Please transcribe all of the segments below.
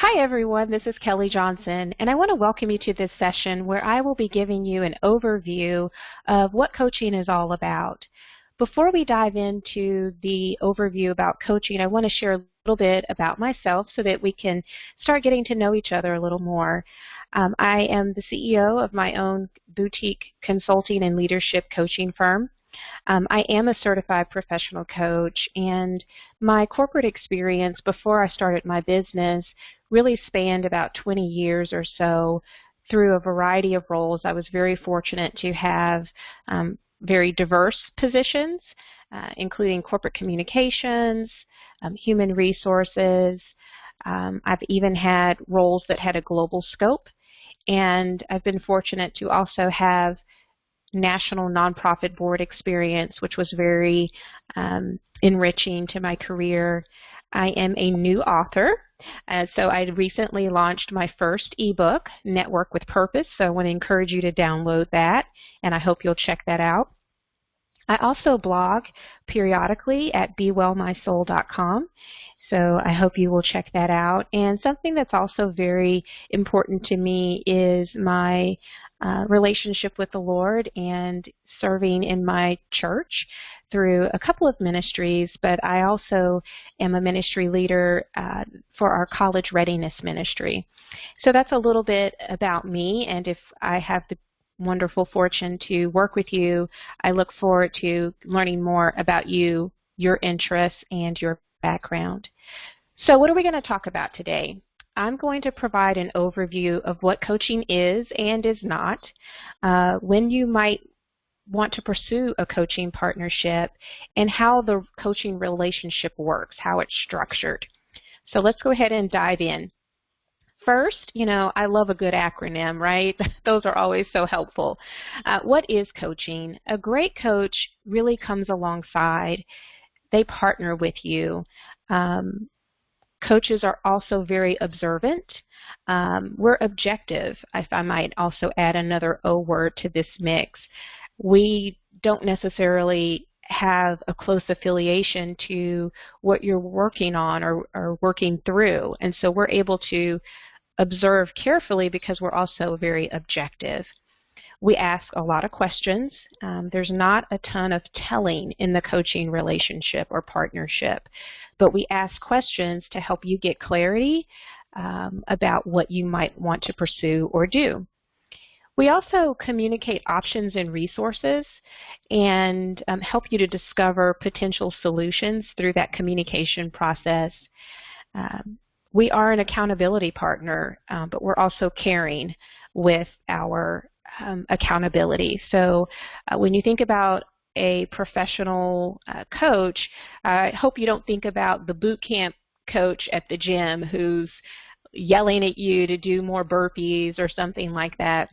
Hi everyone, this is Kelly Johnson, and I want to welcome you to this session where I will be giving you an overview of what coaching is all about. Before we dive into the overview about coaching, I want to share a little bit about myself so that we can start getting to know each other a little more. I am the CEO of my own boutique consulting and leadership coaching firm. I am a certified professional coach, and my corporate experience before I started my business really spanned about 20 years or so through a variety of roles. I was very fortunate to have very diverse positions, including corporate communications, human resources. I've even had roles that had a global scope, and I've been fortunate to also have national nonprofit board experience, which was very enriching to my career. I am a new author, so I recently launched my first ebook, Network with Purpose, so I want to encourage you to download that, and I hope you'll check that out. I also blog periodically at bewellmysoul.com, so I hope you will check that out. And something that's also very important to me is my relationship with the Lord and serving in my church through a couple of ministries, but I also am a ministry leader for our college readiness ministry. So that's a little bit about me, and if I have the wonderful fortune to work with you, I look forward to learning more about you, your interests, and your background. So what are we going to talk about today? I'm going to provide an overview of what coaching is and is not, when you might want to pursue a coaching partnership, and how the coaching relationship works, how it's structured. So let's go ahead and dive in. First, I love a good acronym, right? Those are always so helpful. What is coaching? A great coach really comes alongside. They partner with you. Coaches are also very observant. We're objective, if I might also add another O word to this mix. We don't necessarily have a close affiliation to what you're working on or working through, and so we're able to observe carefully because we're also very objective. We ask a lot of questions. There's not a ton of telling in the coaching relationship or partnership, but we ask questions to help you get clarity about what you might want to pursue or do. We also communicate options and resources and help you to discover potential solutions through that communication process. We are an accountability partner, but we're also caring with our accountability. So when you think about a professional coach, I hope you don't think about the boot camp coach at the gym who's yelling at you to do more burpees or something like that.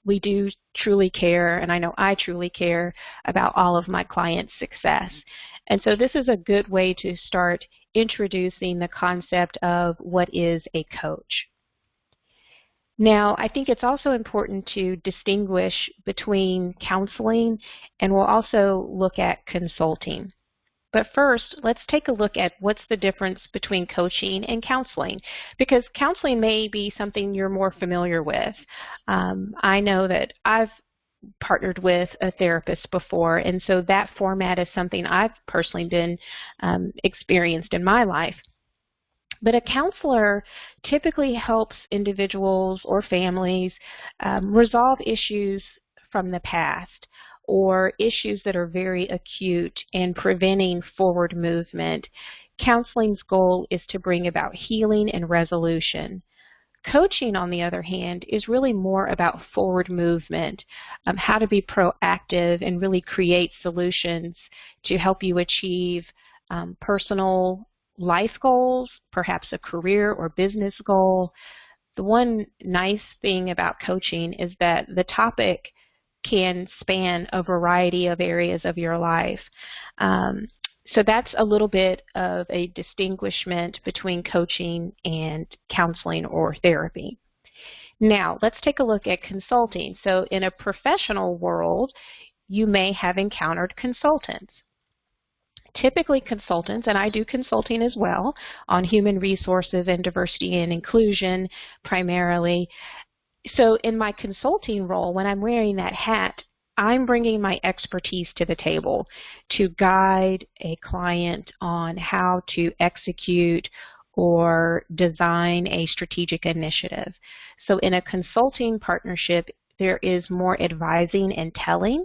We do truly care, and I know I truly care about all of my clients' success. And so this is a good way to start introducing the concept of what is a coach. Now, I think it's also important to distinguish between counseling, and we'll also look at consulting. But first, let's take a look at what's the difference between coaching and counseling, because counseling may be something you're more familiar with. I know that I've partnered with a therapist before, and so that format is something I've personally been experienced in my life. But a counselor typically helps individuals or families resolve issues from the past, or issues that are very acute and preventing forward movement. Counseling's goal is to bring about healing and resolution. Coaching, on the other hand, is really more about forward movement, how to be proactive and really create solutions to help you achieve personal life goals, perhaps a career or business goal. The one nice thing about coaching is that the topic can span a variety of areas of your life. So that's a little bit of a distinguishment between coaching and counseling or therapy. Now, let's take a look at consulting. So in a professional world, you may have encountered consultants. Typically consultants, and I do consulting as well on human resources and diversity and inclusion primarily. So in my consulting role, when I'm wearing that hat, I'm bringing my expertise to the table to guide a client on how to execute or design a strategic initiative. So in a consulting partnership, there is more advising and telling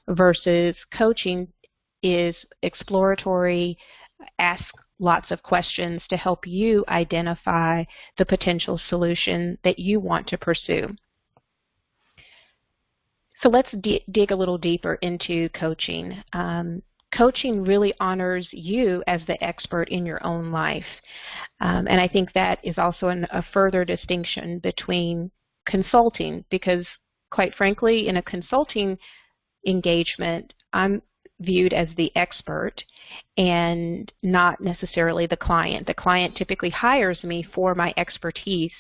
versus coaching is exploratory, ask lots of questions to help you identify the potential solution that you want to pursue. So let's dig a little deeper into coaching. Coaching really honors you as the expert in your own life. And I think that is also a further distinction between consulting, because quite frankly, in a consulting engagement, I'm viewed as the expert and not necessarily the client. The client typically hires me for my expertise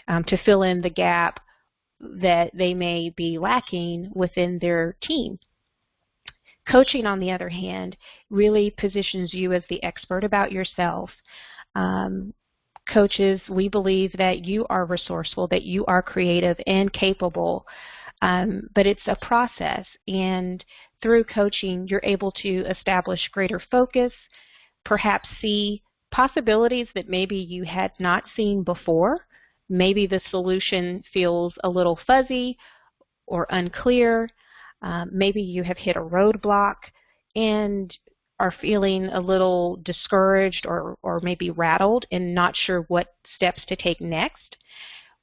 to fill in the gap that they may be lacking within their team. Coaching, on the other hand, really positions you as the expert about yourself. Coaches, we believe that you are resourceful, that you are creative and capable, but it's a process, and through coaching, you're able to establish greater focus, perhaps see possibilities that maybe you had not seen before. Maybe the solution feels a little fuzzy or unclear. Maybe you have hit a roadblock and are feeling a little discouraged or maybe rattled and not sure what steps to take next,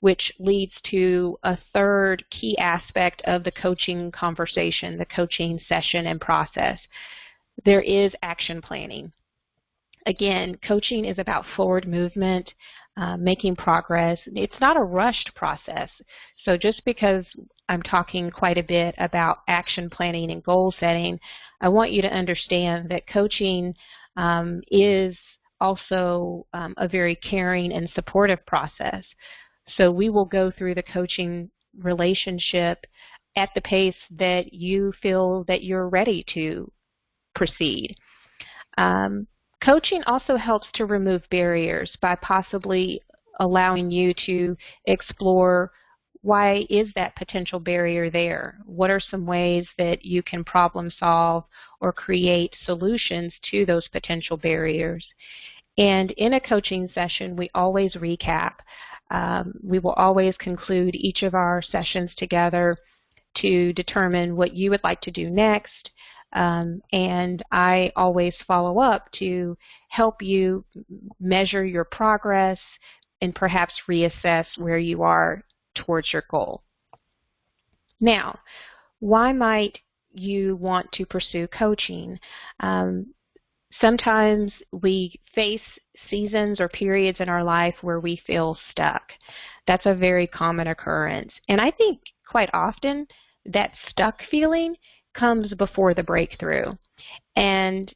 which leads to a third key aspect of the coaching conversation, the coaching session and process. There is action planning. Again, coaching is about forward movement, making progress. It's not a rushed process. So just because I'm talking quite a bit about action planning and goal setting, I want you to understand that coaching is also a very caring and supportive process. So we will go through the coaching relationship at the pace that you feel that you're ready to proceed. Coaching also helps to remove barriers by possibly allowing you to explore why is that potential barrier there? What are some ways that you can problem solve or create solutions to those potential barriers? And in a coaching session, we always recap. We will always conclude each of our sessions together to determine what you would like to do next. And I always follow up to help you measure your progress and perhaps reassess where you are towards your goal. Now, why might you want to pursue coaching? Sometimes we face seasons or periods in our life where we feel stuck. That's a very common occurrence. And I think quite often that stuck feeling comes before the breakthrough. And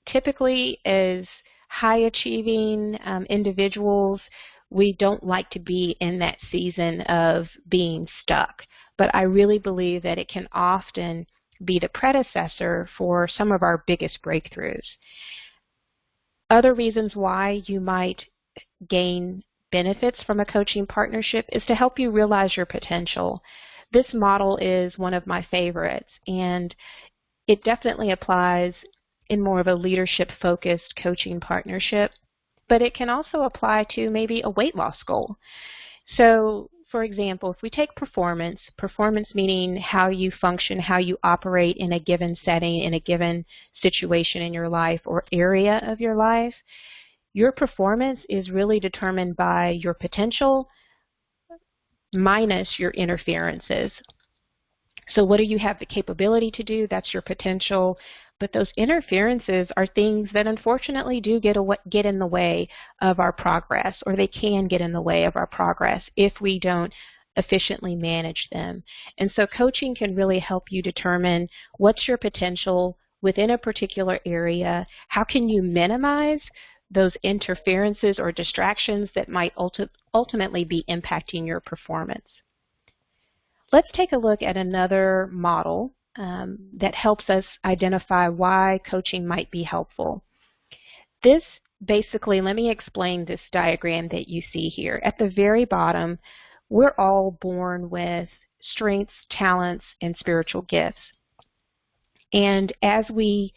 typically as high achieving individuals, we don't like to be in that season of being stuck. But I really believe that it can often be the predecessor for some of our biggest breakthroughs. Other reasons why you might gain benefits from a coaching partnership is to help you realize your potential. This model is one of my favorites, and it definitely applies in more of a leadership-focused coaching partnership, but it can also apply to maybe a weight loss goal. So, for example, if we take performance meaning how you function, how you operate in a given setting, in a given situation in your life or area of your life, your performance is really determined by your potential minus your interferences. So what do you have the capability to do? That's your potential. But those interferences are things that unfortunately do get in the way of our progress, or they can get in the way of our progress if we don't efficiently manage them. And so coaching can really help you determine what's your potential within a particular area. How can you minimize those interferences or distractions that might ultimately be impacting your performance? Let's take a look at another model that helps us identify why coaching might be helpful. This basically, let me explain this diagram that you see here. At the very bottom, we're all born with strengths, talents, and spiritual gifts. And as we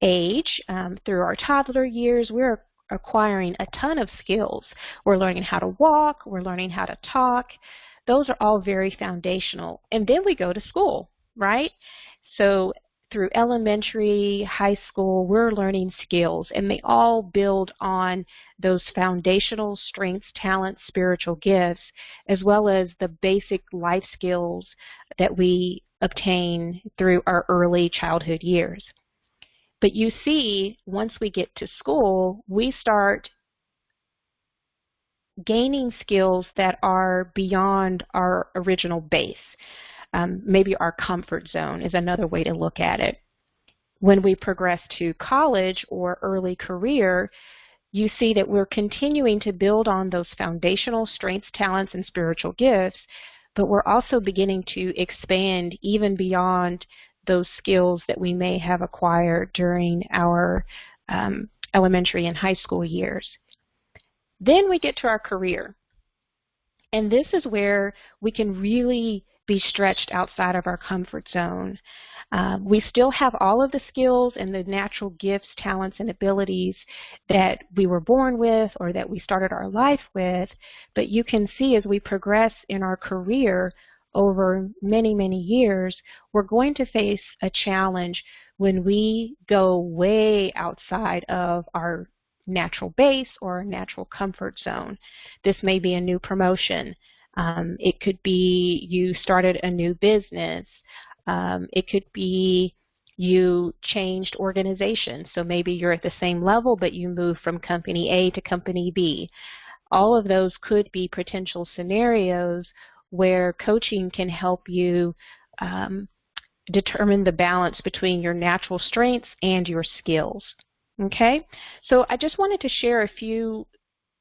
age, through our toddler years, we're acquiring a ton of skills. We're learning how to walk, we're learning how to talk. Those are all very foundational. And then we go to school, right? So through elementary, high school, we're learning skills, and they all build on those foundational strengths, talents, spiritual gifts, as well as the basic life skills that we obtain through our early childhood years. But you see, once we get to school, we start gaining skills that are beyond our original base. Maybe our comfort zone is another way to look at it. When we progress to college or early career, you see that we're continuing to build on those foundational strengths, talents, and spiritual gifts, but we're also beginning to expand even beyond those skills that we may have acquired during our elementary and high school years. Then we get to our career. And this is where we can really be stretched outside of our comfort zone. We still have all of the skills and the natural gifts, talents, and abilities that we were born with or that we started our life with, but you can see as we progress in our career over many, many years, we're going to face a challenge when we go way outside of our natural base or natural comfort zone. This may be a new promotion. It could be you started a new business. It could be you changed organization. So maybe you're at the same level, but you move from company A to company B. All of those could be potential scenarios where coaching can help you determine the balance between your natural strengths and your skills. Okay, so I just wanted to share a few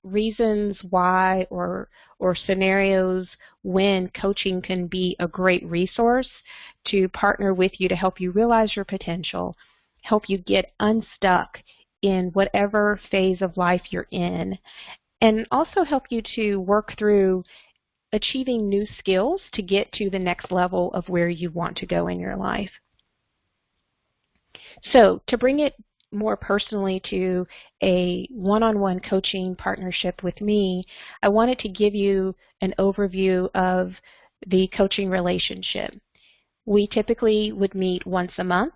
reasons why or scenarios when coaching can be a great resource to partner with you to help you realize your potential, help you get unstuck in whatever phase of life you're in, and also help you to work through achieving new skills to get to the next level of where you want to go in your life. So to bring it more personally to a one-on-one coaching partnership with me, I wanted to give you an overview of the coaching relationship. We typically would meet once a month,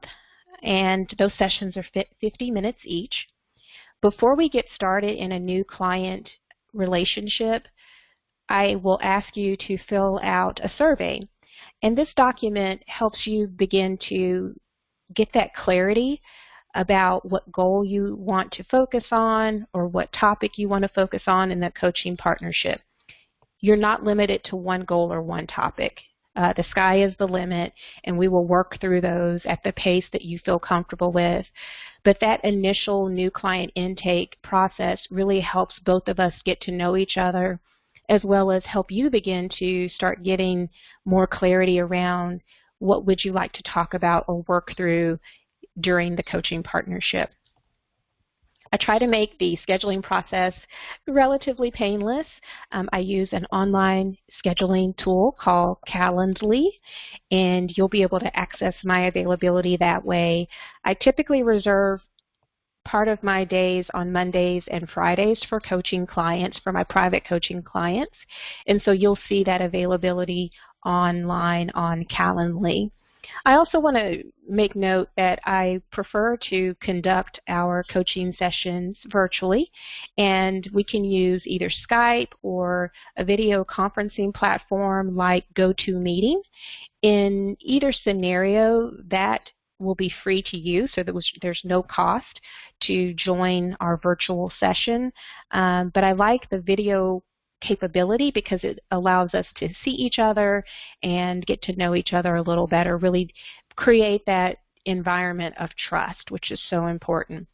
and those sessions are 50 minutes each. Before we get started in a new client relationship, I will ask you to fill out a survey, and this document helps you begin to get that clarity about what goal you want to focus on or what topic you want to focus on in the coaching partnership. You're not limited to one goal or one topic. The sky is the limit, and we will work through those at the pace that you feel comfortable with. But that initial new client intake process really helps both of us get to know each other, as well as help you begin to start getting more clarity around what would you like to talk about or work through during the coaching partnership. I try to make the scheduling process relatively painless. I use an online scheduling tool called Calendly, and you'll be able to access my availability that way. I typically reserve part of my days on Mondays and Fridays for coaching clients, for my private coaching clients, and so you'll see that availability online on Calendly. I also want to make note that I prefer to conduct our coaching sessions virtually, and we can use either Skype or a video conferencing platform like GoToMeeting. In either scenario, that will be free to use, so there's no cost to join our virtual session. But I like the video capability because it allows us to see each other and get to know each other a little better, really create that environment of trust, which is so important.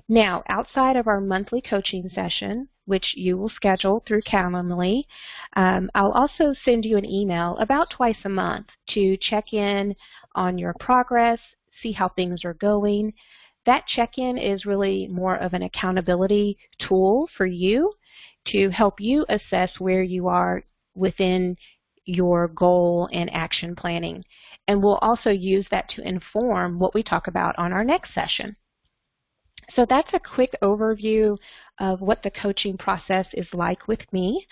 Now, outside of our monthly coaching session, which you will schedule through Calendly, I'll also send you an email about twice a month to check in on your progress, see how things are going. That check-in is really more of an accountability tool for you to help you assess where you are within your goal and action planning. And we'll also use that to inform what we talk about on our next session. So that's a quick overview of what the coaching process is like with me.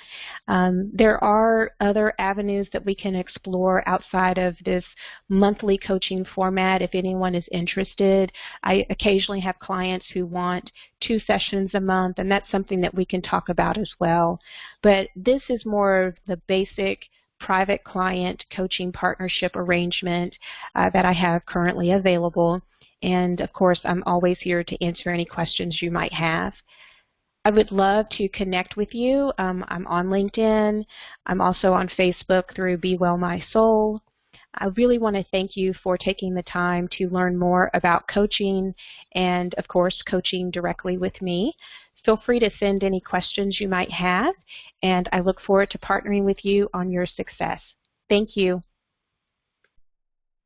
There are other avenues that we can explore outside of this monthly coaching format if anyone is interested. I occasionally have clients who want 2 sessions a month, and that's something that we can talk about as well. But this is more of the basic private client coaching partnership arrangement that I have currently available. And of course, I'm always here to answer any questions you might have. I would love to connect with you. I'm on LinkedIn. I'm also on Facebook through Be Well My Soul. I really want to thank you for taking the time to learn more about coaching and, of course, coaching directly with me. Feel free to send any questions you might have, and I look forward to partnering with you on your success. Thank you.